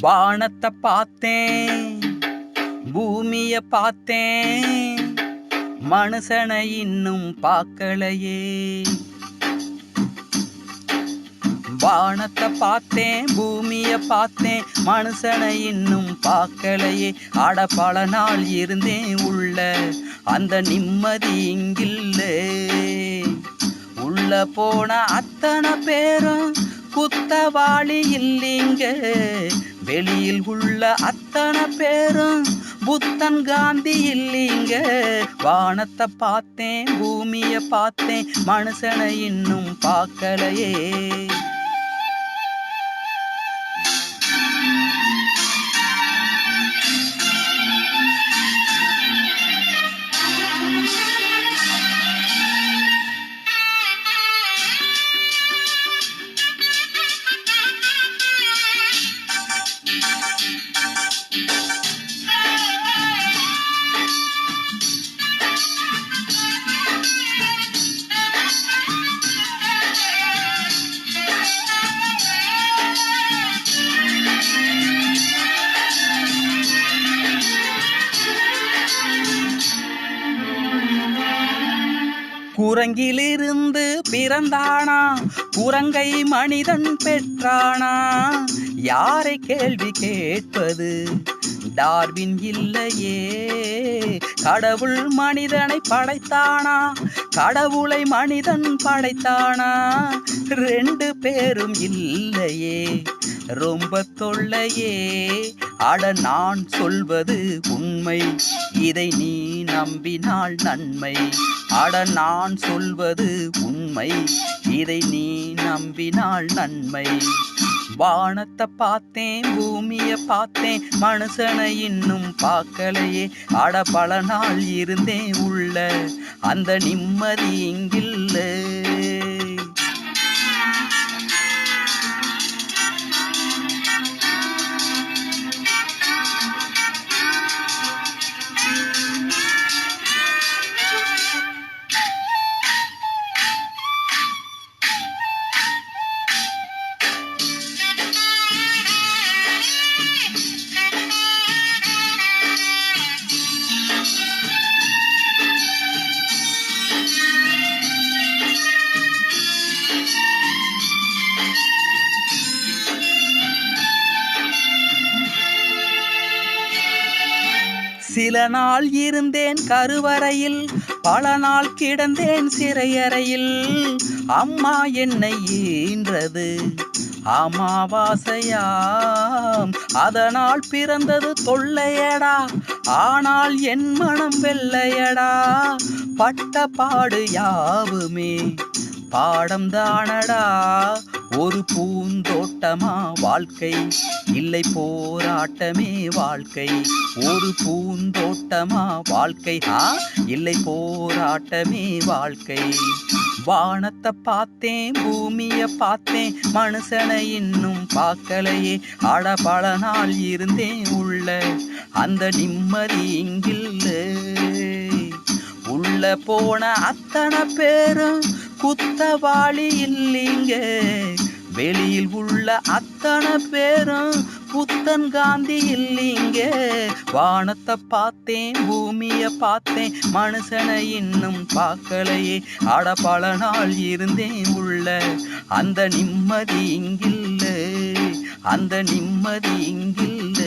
வானத்தை பார்த்தேன், பூமிய பார்த்தேன், மனுஷனை இன்னும் பார்க்கலையே. வானத்தை பார்த்தேன், பூமிய பார்த்தேன், மனுஷனை இன்னும் பார்க்கலையே. அட பல நாள் இருந்தேன் உள்ள, அந்த நிம்மதி இங்கில்ல. உள்ள போன அத்தனை பேரும் குத்தவாளி இல்லைங்க. வெளியில் உள்ள அத்தனை பேரும் புத்தன் காந்தி இல்லைங்க. வானத்தை பார்த்தேன், பூமிய பார்த்தேன், மனுஷனை இன்னும் பார்க்கலையே. குரங்கிலிருந்து பிறந்தானா, குரங்கை மனிதன் பெற்றானா? யாரை கேள்வி கேட்பது? டார்வின் இல்லையே. கடவுள் மனிதனை படைத்தானா, கடவுளை மனிதன் படைத்தானா? ரெண்டு பேரும் இல்லையே, ரொம்ப தொல்லையே. அட நான் சொல்வது உண்மை, இதை நீ நம்பினால் நன்மை. அட நான் சொல்வது உண்மை, இதை நீ நம்பினால் நன்மை. வானத்தை பார்த்தேன், பூமிய பார்த்தேன், மனுஷனை இன்னும் பார்க்கலையே. அட பல நாள் இருந்தேன் உள்ள, அந்த நிம்மதி இங்கில்ல. சில நாள் இருந்தேன் கருவறையில், பல நாள் கிடந்தேன் சிறையறையில். அம்மா என்னை ஈன்றது அமாவாசையாம், அதனால் பிறந்தது தொல்லையடா. ஆனால் என் மனம் வெள்ளையடா. பட்ட பாடு யாவுமே பாடம் தானடா. ஒரு பூந்தோட்டமா வாழ்க்கை, இல்லை போராட்டமே வாழ்க்கை. ஒரு பூந்தோட்டமா வாழ்க்கை, இல்லை போராட்டமே வாழ்க்கை. வானத்தை பார்த்தேன், பூமிய பார்த்தேன், மனுஷனை இன்னும் பார்க்கலையே. அட பல நாள் இருந்தேன் உள்ள, அந்த நிம்மதி இங்கில்ல. உள்ள போன அத்தனை பேரும் குத்தவாளி இல்லைங்க. வெளியில் உள்ள அத்தனை பேரும் புத்தன் காந்தி இல்லைங்க. வானத்தை பார்த்தேன், பூமிய பார்த்தேன், மனுஷனை இன்னும் பார்க்கலையே. அட பல நாள் இருந்தேன் உள்ள, அந்த நிம்மதி இங்கில்ல, அந்த நிம்மதி இங்கில்ல.